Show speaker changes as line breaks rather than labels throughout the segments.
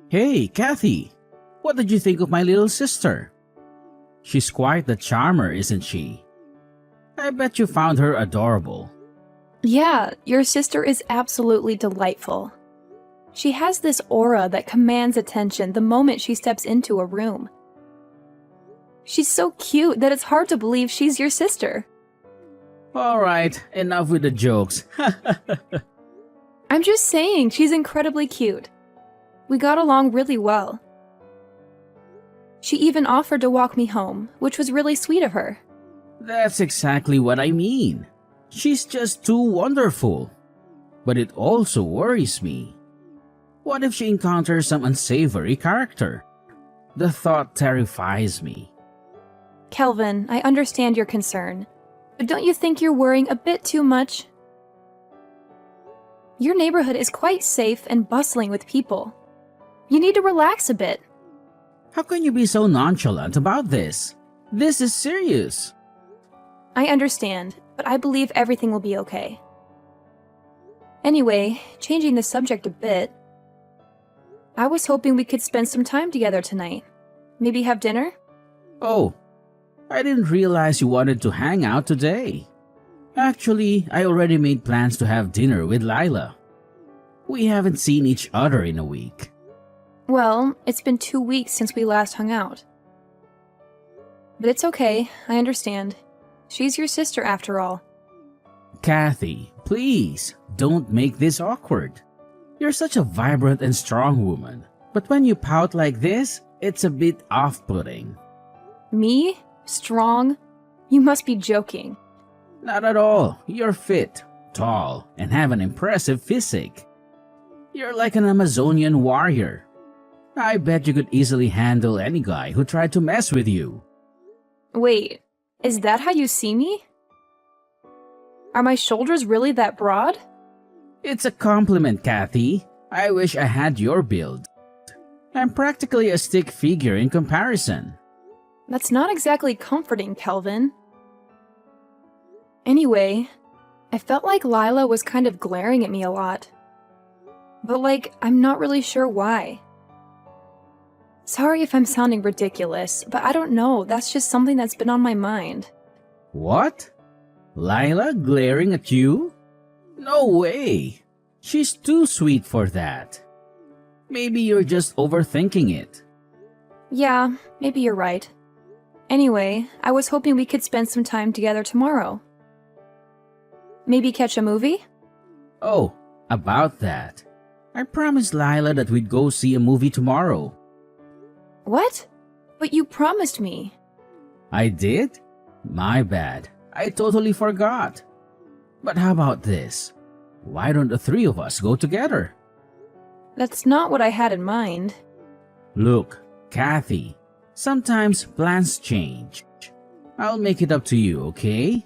Hey, Kathy! What did you think of my little sister? She's quite the charmer, isn't she? I bet you found her adorable.
Yeah, your sister is absolutely delightful. She has this aura that commands attention the moment she steps into a room. She's so cute that it's hard to believe she's your sister.
Alright, enough with the jokes.
I'm just saying, she's incredibly cute. We got along really well. She even offered to walk me home, which was really sweet of her.
That's exactly what I mean. She's just too wonderful. But it also worries me. What if she encounters some unsavory character? The thought terrifies me.
Kelvin, I understand your concern, but don't you think you're worrying a bit too much? Your neighborhood is quite safe and bustling with people. You need to relax a bit.
How can you be so nonchalant about this? This is serious.
I understand, but I believe everything will be okay. Anyway, changing the subject a bit, I was hoping we could spend some time together tonight. Maybe have dinner?
Oh, I didn't realize you wanted to hang out today. Actually, I already made plans to have dinner with Lila. We haven't seen each other in a week.
Well, it's been 2 weeks since we last hung out. But it's okay, I understand. She's your sister after all.
Kathy, please, don't make this awkward. You're such a vibrant and strong woman, but when you pout like this, it's a bit off-putting.
Me? Strong? You must be joking.
Not at all. You're fit, tall, and have an impressive physique. You're like an Amazonian warrior. I bet you could easily handle any guy who tried to mess with you.
Wait, is that how you see me? Are my shoulders really that broad?
It's a compliment, Kathy. I wish I had your build. I'm practically a stick figure in comparison.
That's not exactly comforting, Kelvin. Anyway, I felt like Lila was kind of glaring at me a lot. But I'm not really sure why. Sorry if I'm sounding ridiculous, but I don't know, that's just something that's been on my mind.
What? Lila glaring at you? No way! She's too sweet for that. Maybe you're just overthinking it.
Yeah, maybe you're right. Anyway, I was hoping we could spend some time together tomorrow. Maybe catch a movie?
Oh, about that. I promised Lila that we'd go see a movie tomorrow.
What? But you promised me.
I did? My bad. I totally forgot. But how about this? Why don't the three of us go together?
That's not what I had in mind.
Look, Kathy, sometimes plans change. I'll make it up to you, okay?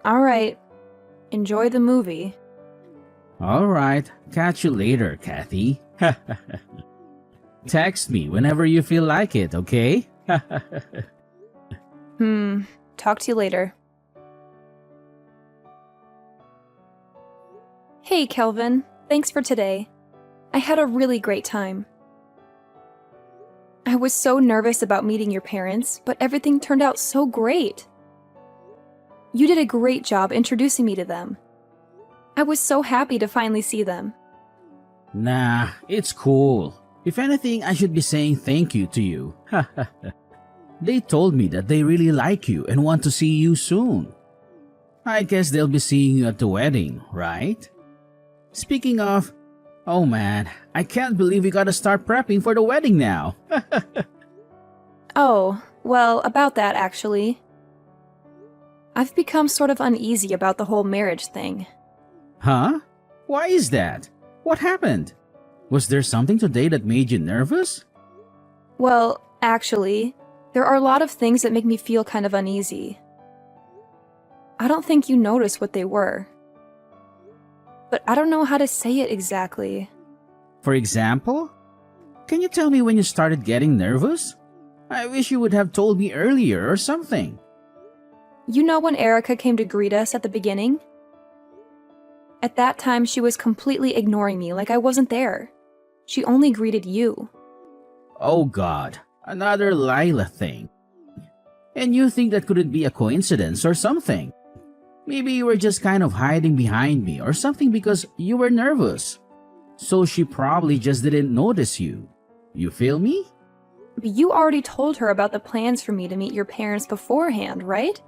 Alright. Enjoy the movie.
Alright, catch you later, Kathy. Text me whenever you feel like it, okay?
Talk to you later. Hey, Kelvin. Thanks for today. I had a really great time. I was so nervous about meeting your parents, but everything turned out so great. You did a great job introducing me to them. I was so happy to finally see them.
Nah, it's cool. If anything, I should be saying thank you to you. They told me that they really like you and want to see you soon. I guess they'll be seeing you at the wedding, right? Speaking of, oh man, I can't believe we gotta start prepping for the wedding now.
Oh, well, about that actually. I've become sort of uneasy about the whole marriage thing.
Huh? Why is that? What happened? Was there something today that made you nervous?
Well, actually, there are a lot of things that make me feel kind of uneasy. I don't think you noticed what they were. But I don't know how to say it exactly.
For example? Can you tell me when you started getting nervous? I wish you would have told me earlier or something.
You know when Erica came to greet us at the beginning? At that time, she was completely ignoring me like I wasn't there. She only greeted you.
Oh God, another Lila thing. And you think that couldn't be a coincidence or something? Maybe you were just kind of hiding behind me or something because you were nervous. So she probably just didn't notice you. You feel me?
But you already told her about the plans for me to meet your parents beforehand, right?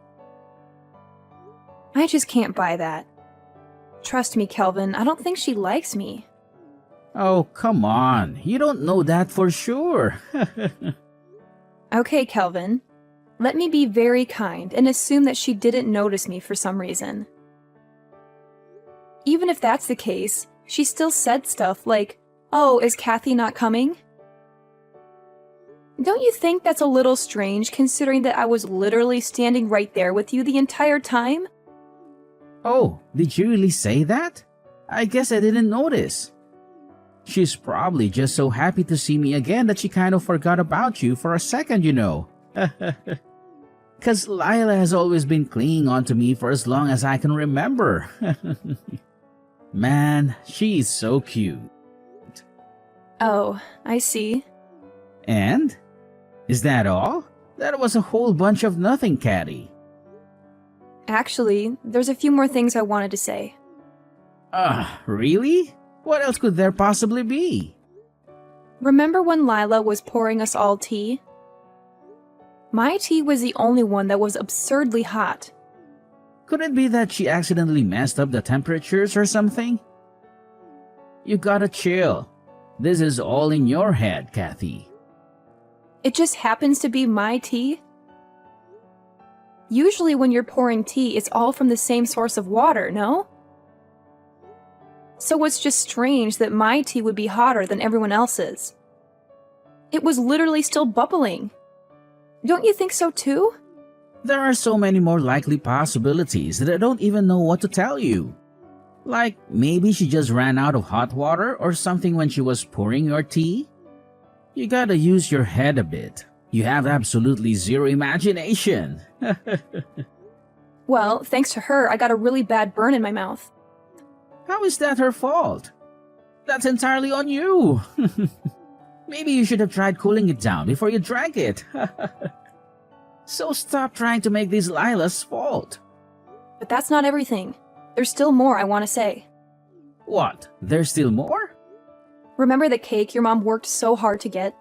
I just can't buy that. Trust me, Kelvin, I don't think she likes me.
Oh, come on. You don't know that for sure.
Okay, Kelvin. Let me be very kind and assume that she didn't notice me for some reason. Even if that's the case, she still said stuff like, "Oh, is Kathy not coming?" Don't you think that's a little strange considering that I was literally standing right there with you the entire time?
Oh, did you really say that? I guess I didn't notice. She's probably just so happy to see me again that she kind of forgot about you for a second, you know. 'Cause Lila has always been clinging on to me for as long as I can remember. Man, she's so cute.
Oh, I see.
And? Is that all? That was a whole bunch of nothing, Caddy.
Actually, there's a few more things I wanted to say.
Really? What else could there possibly be?
Remember when Lila was pouring us all tea? My tea was the only one that was absurdly hot.
Could it be that she accidentally messed up the temperatures or something? You gotta chill. This is all in your head, Kathy.
It just happens to be my tea? Usually when you're pouring tea, it's all from the same source of water, no? So it's just strange that my tea would be hotter than everyone else's. It was literally still bubbling. Don't you think so too?
There are so many more likely possibilities that I don't even know what to tell you. Like, maybe she just ran out of hot water or something when she was pouring your tea? You gotta use your head a bit. You have absolutely zero imagination.
Well, thanks to her, I got a really bad burn in my mouth.
How is that her fault? That's entirely on you. Maybe you should have tried cooling it down before you drank it. So stop trying to make this Lila's fault.
But that's not everything. There's still more I want to say.
What? There's still more?
Remember the cake your mom worked so hard to get?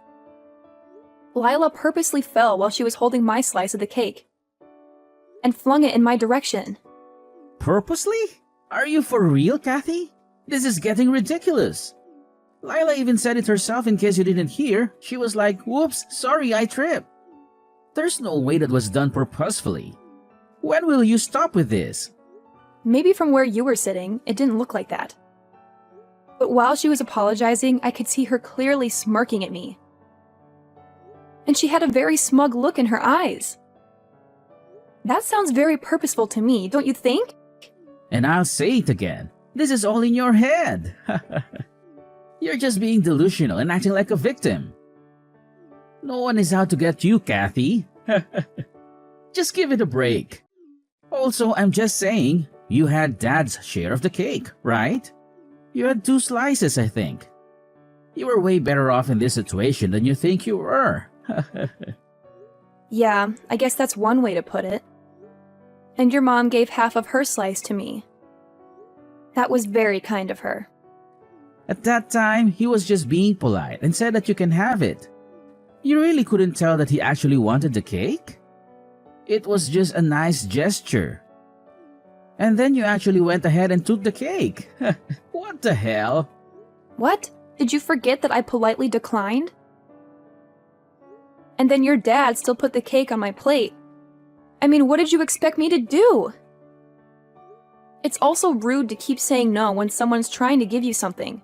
Lila purposely fell while she was holding my slice of the cake and flung it in my direction.
Purposely? Are you for real, Kathy? This is getting ridiculous. Lila even said it herself in case you didn't hear. She was like, "Whoops, sorry, I tripped." There's no way that was done purposefully. When will you stop with this?
Maybe from where you were sitting, it didn't look like that. But while she was apologizing, I could see her clearly smirking at me. And she had a very smug look in her eyes. That sounds very purposeful to me, don't you think?
And I'll say it again. This is all in your head. You're just being delusional and acting like a victim. No one is out to get you, Kathy. Just give it a break. Also, I'm just saying, you had Dad's share of the cake, right? You had 2 slices, I think. You were way better off in this situation than you think you were.
Yeah, I guess that's one way to put it. And your mom gave half of her slice to me. That was very kind of her.
At that time, he was just being polite and said that you can have it. You really couldn't tell that he actually wanted the cake? It was just a nice gesture. And then you actually went ahead and took the cake. What the hell?
What? Did you forget that I politely declined? And then your dad still put the cake on my plate. I mean, what did you expect me to do? It's also rude to keep saying no when someone's trying to give you something.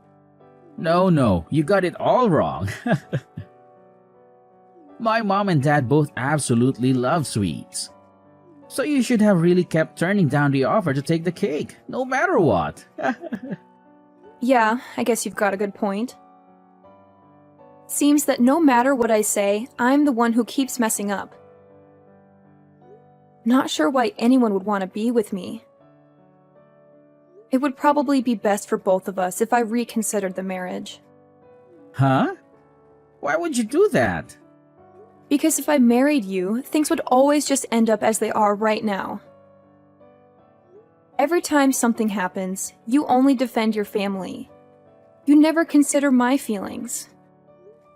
No, you got it all wrong. My mom and dad both absolutely love sweets. So you should have really kept turning down the offer to take the cake, no matter what.
Yeah, I guess you've got a good point. Seems that no matter what I say, I'm the one who keeps messing up. Not sure why anyone would want to be with me. It would probably be best for both of us if I reconsidered the marriage.
Huh? Why would you do that?
Because if I married you, things would always just end up as they are right now. Every time something happens, you only defend your family. You never consider my feelings.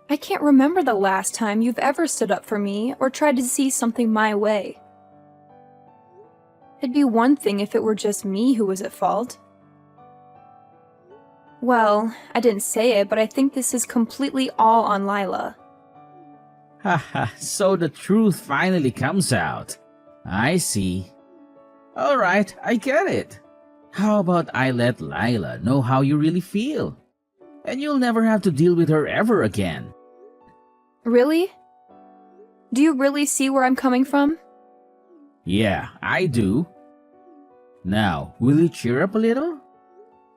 I can't remember the last time you've ever stood up for me or tried to see something my way. It'd be one thing if it were just me who was at fault. Well, I didn't say it, but I think this is completely all on Lila.
Haha, so the truth finally comes out. I see. Alright, I get it. How about I let Lila know how you really feel? And you'll never have to deal with her ever again.
Really? Do you really see where I'm coming from?
Yeah, I do. Now, will you cheer up a little?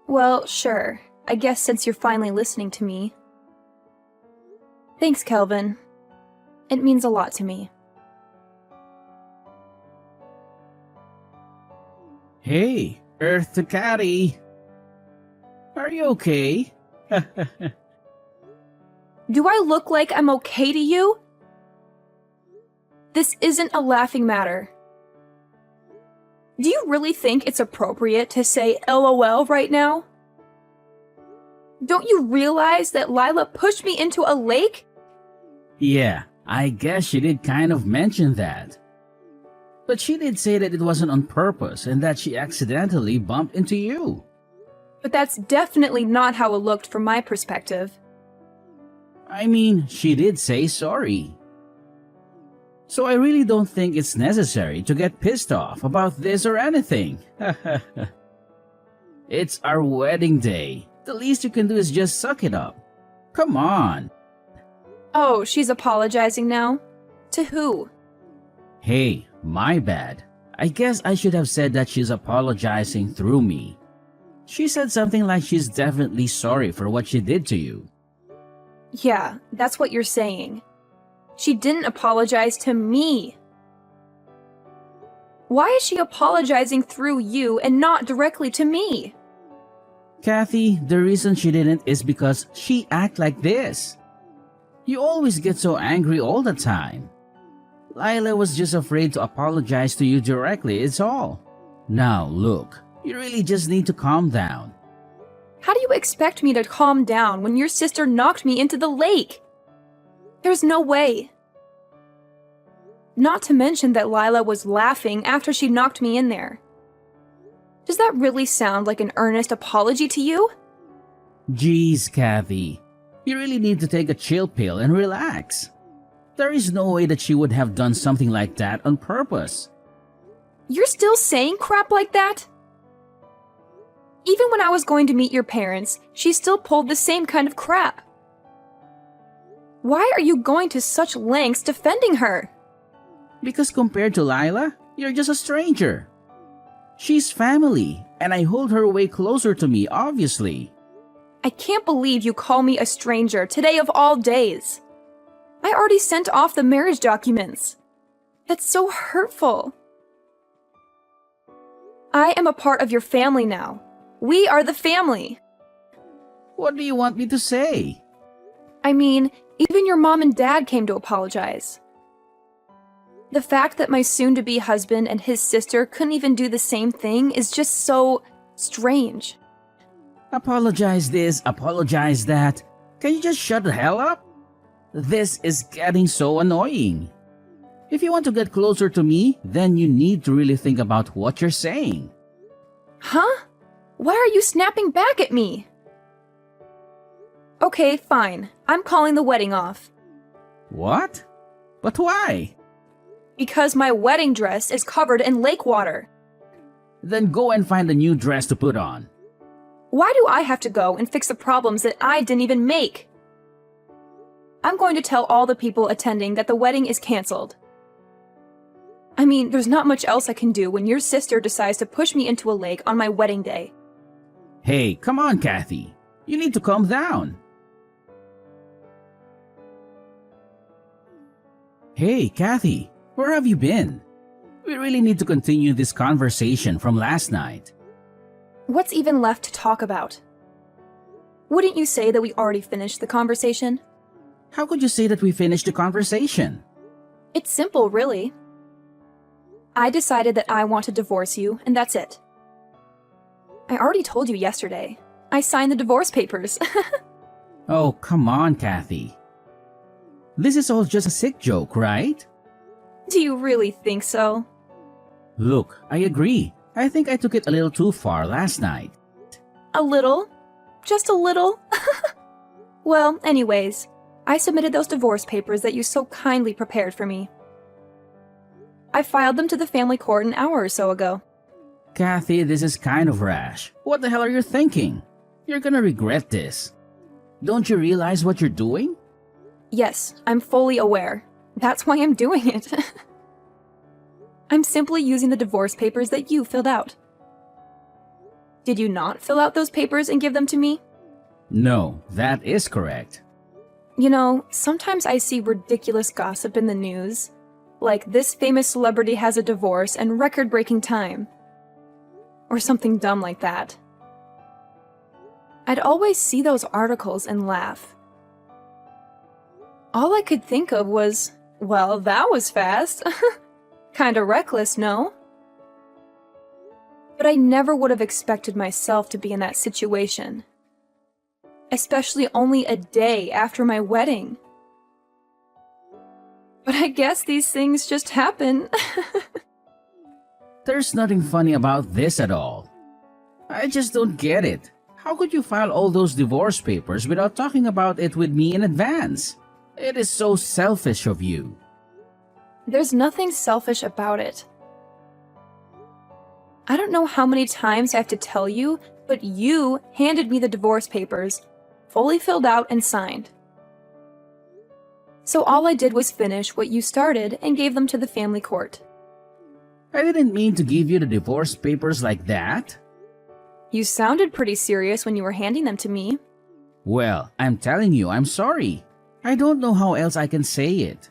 Well, sure. I guess since you're finally listening to me. Thanks, Kelvin. It means a lot to me.
Hey, Earth to Caddy. Are you okay?
Do I look like I'm okay to you? This isn't a laughing matter. Do you really think it's appropriate to say LOL right now? Don't you realize that Lila pushed me into a lake?
Yeah, I guess she did kind of mention that. But she did say that it wasn't on purpose and that she accidentally bumped into you.
But that's definitely not how it looked from my perspective.
I mean, she did say sorry. So I really don't think it's necessary to get pissed off about this or anything. It's our wedding day. The least you can do is just suck it up. Come on.
Oh, she's apologizing now? To who?
Hey, my bad. I guess I should have said that she's apologizing through me. She said something like she's definitely sorry for what she did to you.
Yeah, that's what you're saying. She didn't apologize to me. Why is she apologizing through you and not directly to me?
Kathy, the reason she didn't is because she act like this. You always get so angry all the time. Lila was just afraid to apologize to you directly, it's all. Now, look, you really just need to calm down.
How do you expect me to calm down when your sister knocked me into the lake? There's no way. Not to mention that Lila was laughing after she knocked me in there. Does that really sound like an earnest apology to you?
Jeez, Kathy. You really need to take a chill pill and relax. There is no way that she would have done something like that on purpose.
You're still saying crap like that? Even when I was going to meet your parents, she still pulled the same kind of crap. Why are you going to such lengths defending her?
Because compared to Lila, you're just a stranger. She's family, and I hold her way closer to me, obviously.
I can't believe you call me a stranger today of all days. I already sent off the marriage documents. That's so hurtful. I am a part of your family now. We are the family.
What do you want me to say?
I mean, even your mom and dad came to apologize. The fact that my soon-to-be husband and his sister couldn't even do the same thing is just so strange.
Apologize this, apologize that. Can you just shut the hell up? This is getting so annoying. If you want to get closer to me, then you need to really think about what you're saying.
Huh? Why are you snapping back at me? Okay, fine. I'm calling the wedding off.
What? But why?
Because my wedding dress is covered in lake water.
Then go and find a new dress to put on.
Why do I have to go and fix the problems that I didn't even make? I'm going to tell all the people attending that the wedding is canceled. I mean, there's not much else I can do when your sister decides to push me into a lake on my wedding day.
Hey, come on, Kathy. You need to calm down. Hey, Kathy, where have you been? We really need to continue this conversation from last night.
What's even left to talk about? Wouldn't you say that we already finished the conversation?
How could you say that we finished the conversation?
It's simple, really. I decided that I want to divorce you, and that's it. I already told you yesterday. I signed the divorce papers.
Oh, come on, Kathy. This is all just a sick joke, right?
Do you really think so?
Look, I agree. I think I took it a little too far last night.
A little? Just a little? Well, anyways, I submitted those divorce papers that you so kindly prepared for me. I filed them to the family court an hour or so ago.
Kathy, this is kind of rash. What the hell are you thinking? You're gonna regret this. Don't you realize what you're doing?
Yes, I'm fully aware. That's why I'm doing it. I'm simply using the divorce papers that you filled out. Did you not fill out those papers and give them to me?
No, that is correct.
You know, sometimes I see ridiculous gossip in the news. Like, this famous celebrity has a divorce and record-breaking time. Or something dumb like that. I'd always see those articles and laugh. All I could think of was, well, that was fast. Kinda reckless, no? But I never would have expected myself to be in that situation. Especially only a day after my wedding. But I guess these things just happen.
There's nothing funny about this at all. I just don't get it. How could you file all those divorce papers without talking about it with me in advance? It is so selfish of you.
There's nothing selfish about it. I don't know how many times I have to tell you, but you handed me the divorce papers, fully filled out and signed. So all I did was finish what you started and gave them to the family court.
I didn't mean to give you the divorce papers like that.
You sounded pretty serious when you were handing them to me.
Well, I'm telling you, I'm sorry. I don't know how else I can say it.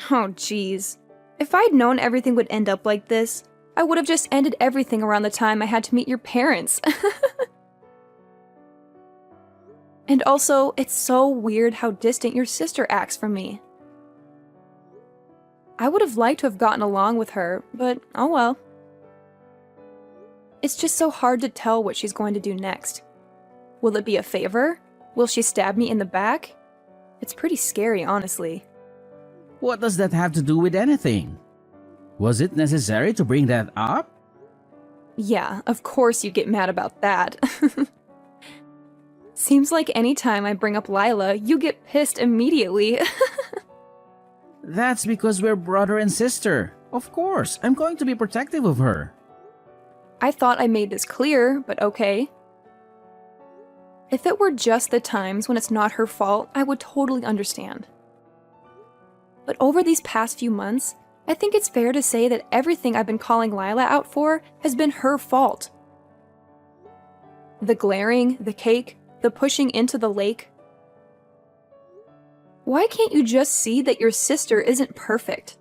Oh, jeez. If I'd known everything would end up like this, I would have just ended everything around the time I had to meet your parents. And also, it's so weird how distant your sister acts from me. I would have liked to have gotten along with her, but oh well. It's just so hard to tell what she's going to do next. Will it be a favor? Will she stab me in the back? It's pretty scary, honestly.
What does that have to do with anything? Was it necessary to bring that up?
Yeah, of course you'd get mad about that. Seems like any time I bring up Lila, you get pissed immediately.
That's because we're brother and sister. Of course, I'm going to be protective of her.
I thought I made this clear, but okay. If it were just the times when it's not her fault, I would totally understand. But over these past few months, I think it's fair to say that everything I've been calling Lila out for has been her fault. The glaring, the cake, the pushing into the lake. Why can't you just see that your sister isn't perfect?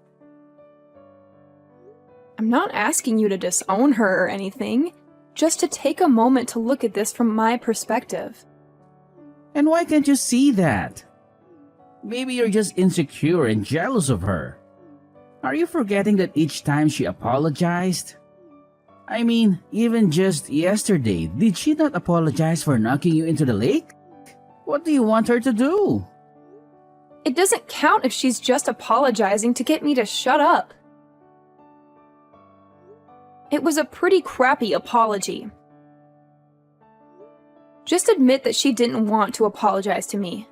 I'm not asking you to disown her or anything, just to take a moment to look at this from my perspective.
And why can't you see that? Maybe you're just insecure and jealous of her. Are you forgetting that each time she apologized? I mean, even just yesterday, did she not apologize for knocking you into the lake? What do you want her to do?
It doesn't count if she's just apologizing to get me to shut up. It was a pretty crappy apology. Just admit that she didn't want to apologize to me.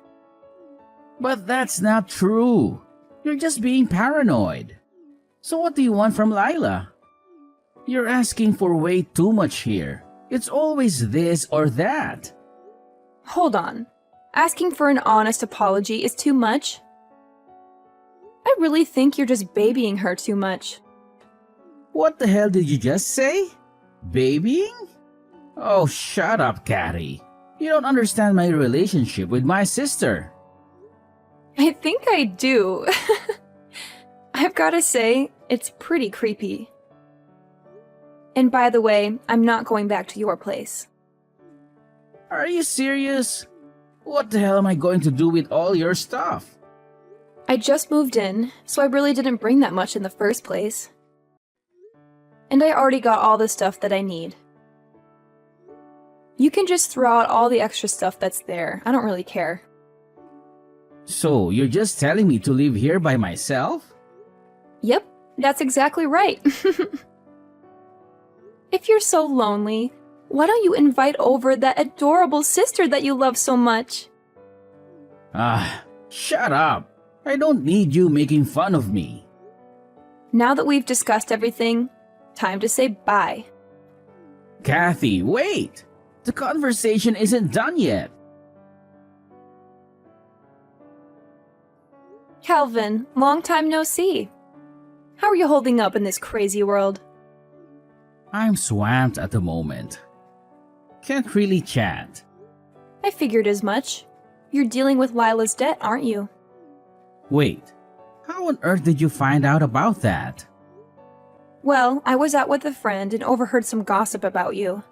But that's not true. You're just being paranoid. So what do you want from Lila? You're asking for way too much here. It's always this or that.
Hold on. Asking for an honest apology is too much? I really think you're just babying her too much.
What the hell did you just say? Babying? Oh, shut up, Catty. You don't understand my relationship with my sister.
I think I do. I've gotta say, it's pretty creepy. And by the way, I'm not going back to your place.
Are you serious? What the hell am I going to do with all your stuff?
I just moved in, so I really didn't bring that much in the first place. And I already got all the stuff that I need. You can just throw out all the extra stuff that's there. I don't really care.
So, you're just telling me to live here by myself?
Yep, that's exactly right. If you're so lonely, why don't you invite over that adorable sister that you love so much?
Shut up. I don't need you making fun of me.
Now that we've discussed everything, time to say bye.
Kathy, wait! The conversation isn't done yet.
Calvin, long time no see. How are you holding up in this crazy world?
I'm swamped at the moment. Can't really chat.
I figured as much. You're dealing with Lila's debt, aren't you?
Wait, how on earth did you find out about that?
Well, I was out with a friend and overheard some gossip about you.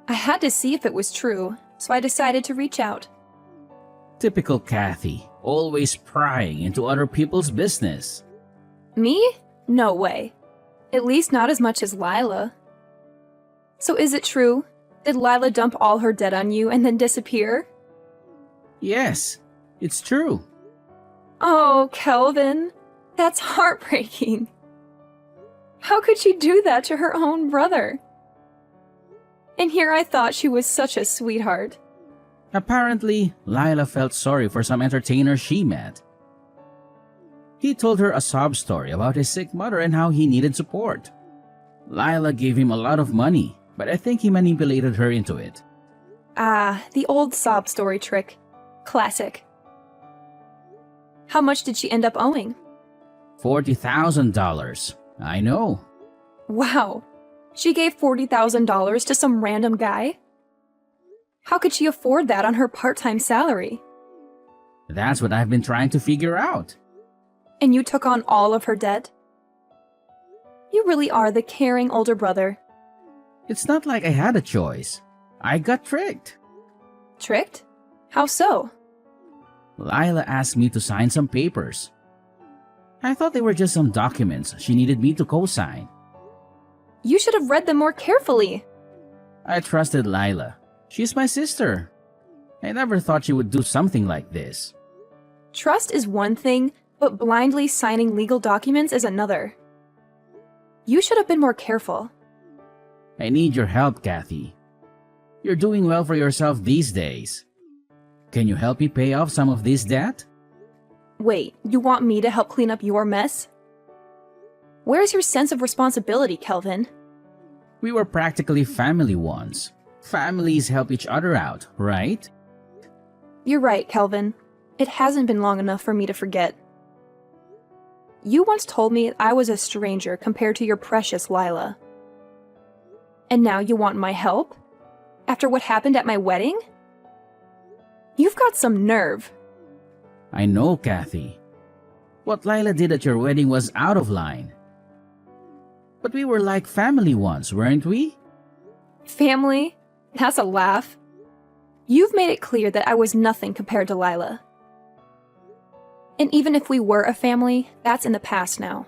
I had to see if it was true, so I decided to reach out.
Typical Kathy, always prying into other people's business.
Me? No way. At least not as much as Lila. So is it true? Did Lila dump all her debt on you and then disappear?
Yes, it's true.
Oh, Kelvin, that's heartbreaking. How could she do that to her own brother? And here I thought she was such a sweetheart.
Apparently, Lila felt sorry for some entertainer she met. He told her a sob story about his sick mother and how he needed support. Lila gave him a lot of money, but I think he manipulated her into it.
Ah, the old sob story trick. Classic. How much did she end up owing?
$40,000. I know.
Wow. She gave $40,000 to some random guy? How could she afford that on her part-time salary?
That's what I've been trying to figure out.
And you took on all of her debt? You really are the caring older brother.
It's not like I had a choice. I got tricked.
Tricked? How so?
Lila asked me to sign some papers. I thought they were just some documents she needed me to co-sign.
You should have read them more carefully.
I trusted Lila. She's my sister. I never thought she would do something like this.
Trust is one thing, but blindly signing legal documents is another. You should have been more careful.
I need your help, Kathy. You're doing well for yourself these days. Can you help me pay off some of this debt?
Wait, you want me to help clean up your mess? Where's your sense of responsibility, Kelvin?
We were practically family once. Families help each other out, right?
You're right, Kelvin. It hasn't been long enough for me to forget. You once told me I was a stranger compared to your precious Lila. And now you want my help? After what happened at my wedding? You've got some nerve.
I know, Kathy. What Lila did at your wedding was out of line. But we were like family once, weren't we?
Family? That's a laugh. You've made it clear that I was nothing compared to Lila. And even if we were a family, that's in the past now.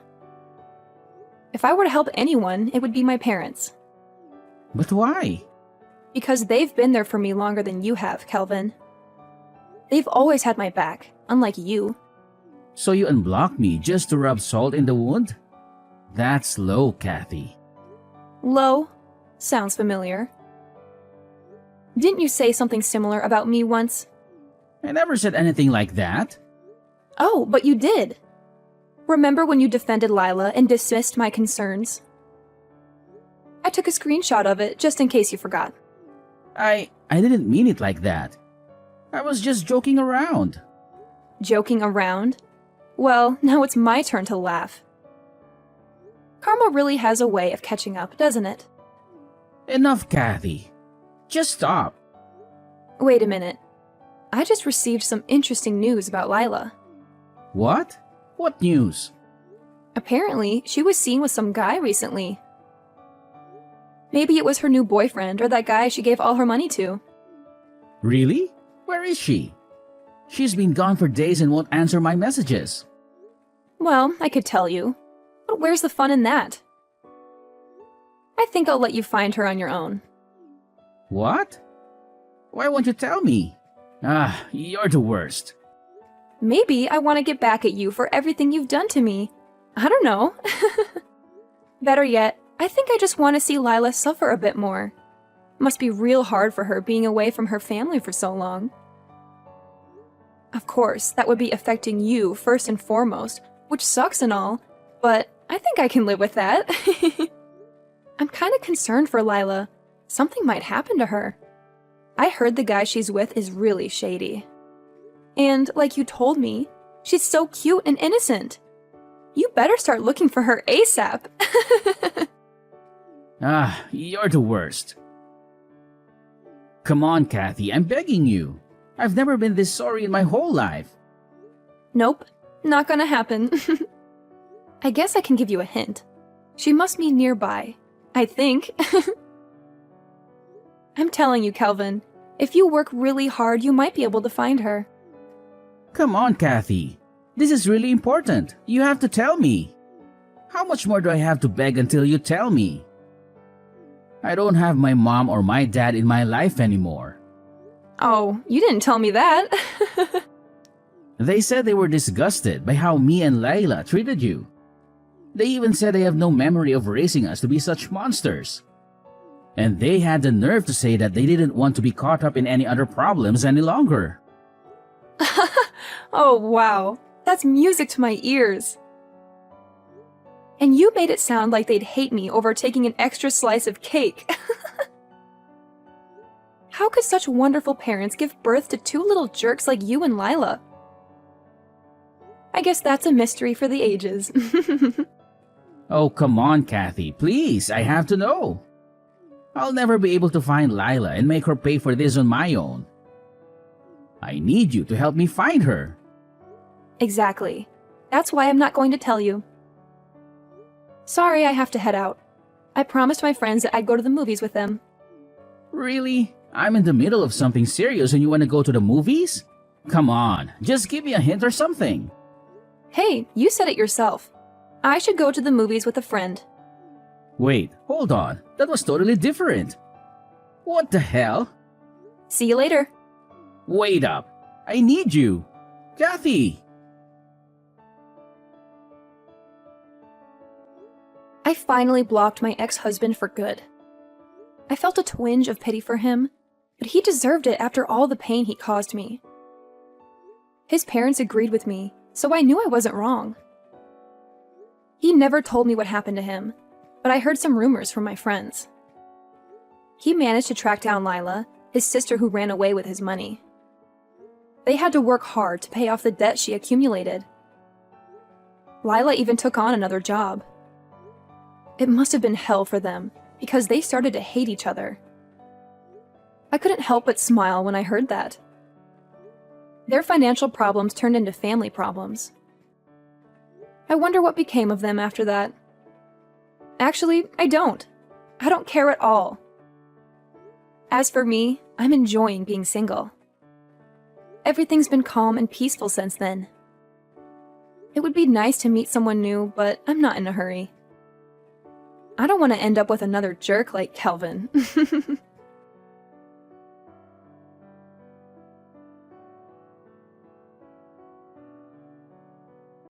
If I were to help anyone, it would be my parents.
But why?
Because they've been there for me longer than you have, Kelvin. They've always had my back, unlike you.
So you unblocked me just to rub salt in the wound? That's low, Kathy.
Low? Sounds familiar. Didn't you say something similar about me once?
I never said anything like that.
Oh, but you did. Remember when you defended Lila and dismissed my concerns? I took a screenshot of it just in case you forgot.
I didn't mean it like that. I was just joking around.
Joking around? Well, now it's my turn to laugh. Karma really has a way of catching up, doesn't it?
Enough, Kathy. Just stop.
Wait a minute. I just received some interesting news about Lila.
What? What news?
Apparently, she was seen with some guy recently. Maybe it was her new boyfriend or that guy she gave all her money to.
Really? Where is she? She's been gone for days and won't answer my messages.
Well, I could tell you. But where's the fun in that? I think I'll let you find her on your own.
What? Why won't you tell me? Ah, you're the worst.
Maybe I want to get back at you for everything you've done to me. I don't know. Better yet, I think I just want to see Lila suffer a bit more. Must be real hard for her being away from her family for so long. Of course, that would be affecting you first and foremost, which sucks and all, but I think I can live with that. I'm kind of concerned for Lila. Something might happen to her. I heard the guy she's with is really shady. And, like you told me, she's so cute and innocent. You better start looking for her ASAP.
Ah, you're the worst. Come on, Kathy, I'm begging you. I've never been this sorry in my whole life.
Nope, not gonna happen. I guess I can give you a hint. She must be nearby. I think. I'm telling you, Kelvin, if you work really hard, you might be able to find her.
Come on, Kathy. This is really important. You have to tell me. How much more do I have to beg until you tell me? I don't have my mom or my dad in my life anymore.
Oh, you didn't tell me that.
They said they were disgusted by how me and Layla treated you. They even said they have no memory of raising us to be such monsters. And they had the nerve to say that they didn't want to be caught up in any other problems any longer.
Oh, wow. That's music to my ears. And you made it sound like they'd hate me over taking an extra slice of cake. How could such wonderful parents give birth to two little jerks like you and Lila? I guess that's a mystery for the ages.
Oh, come on, Kathy. Please, I have to know. I'll never be able to find Lila and make her pay for this on my own. I need you to help me find her.
Exactly. That's why I'm not going to tell you. Sorry, I have to head out. I promised my friends that I'd go to the movies with them.
Really? I'm in the middle of something serious and you want to go to the movies? Come on, just give me a hint or something.
Hey, you said it yourself. I should go to the movies with a friend.
Wait, hold on. That was totally different. What the hell?
See you later.
Wait up. I need you. Kathy!
I finally blocked my ex-husband for good. I felt a twinge of pity for him, but he deserved it after all the pain he caused me. His parents agreed with me, so I knew I wasn't wrong. He never told me what happened to him, but I heard some rumors from my friends. He managed to track down Lila, his sister who ran away with his money. They had to work hard to pay off the debt she accumulated. Lila even took on another job. It must have been hell for them, because they started to hate each other. I couldn't help but smile when I heard that. Their financial problems turned into family problems. I wonder what became of them after that. Actually, I don't. I don't care at all. As for me, I'm enjoying being single. Everything's been calm and peaceful since then. It would be nice to meet someone new, but I'm not in a hurry. I don't want to end up with another jerk like Kelvin.